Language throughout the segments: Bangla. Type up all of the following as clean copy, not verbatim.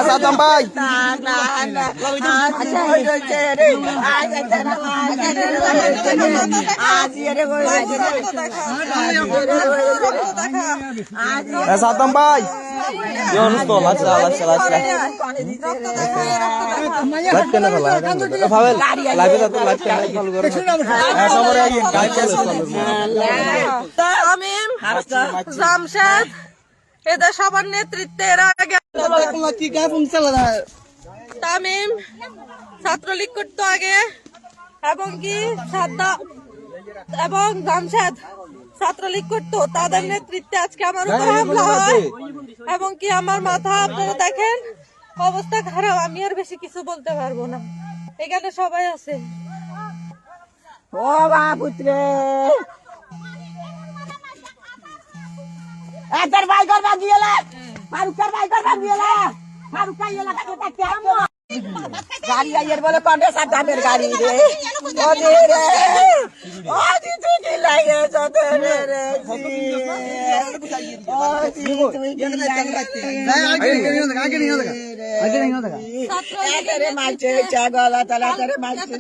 Satam bay. Satam bay. Yunus to lachla. Live kena kala. Fawel live ta to live kena follow karo. Samore aye live kena follow. Tamim Jamshed এদের সবার নেতৃত্বে এর আগে তামিম ছাত্রলীগ করতো আগে এবং কি এবং জামশেদ ছাত্রলীগ করতো তাদের নেতৃত্বে আজকে আমার উপর হামলা হয় এবং কি আমার মাথা আপনারা দেখেন অবস্থা খারাপ। আমি আর বেশি কিছু বলতে পারবো না, এখানে সবাই আছে। ও বাপুত্রে এদের ভাই করবা গিয়েলা ফারুকের ভাই করবা গিয়েলা ফারুক আইলা কাকে গাড়ি আইয়ের বলে কন্ডে সাতানের গাড়ি রে ওরে রে ও দিদি কি লাগে যতে রে ও দিদি তুই কি লাগে রে মাইছে চাগলা তালা করে মাইছে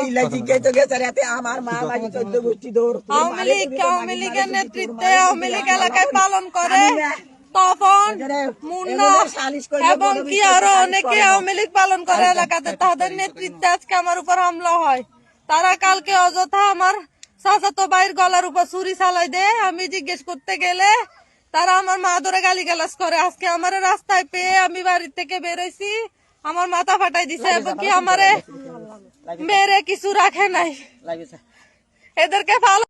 এই লাগি কে তো গেছারে আমার মা লাগি 14 গোষ্ঠী দৌড় আওয়ামী লীগের নেতৃত্বে আওয়ামী লীগ এলাকায় পালন করে তপন মুন্না এবং কি আরো অনেকে আওয়ামী লীগ পালন করে এলাকাতে, তাদের নেতৃত্বে আজকে আমার উপর হামলা হয়। তারা কালকে অযথা আমার চাচাতো ভাইয়ের গলার উপর ছুরি চালাই দেয়। আমি জিজ্ঞেস করতে গেলে তারা আমার মা ধরে গালিগালাজ করে। আজকে আমার রাস্তায় পেয়ে আমি বাড়ির থেকে বেরোইছি, আমার মাথা ফাটাই দিছে এবং কি আমারে মেরে কিছু রাখে নাই। এদেরকে ভালো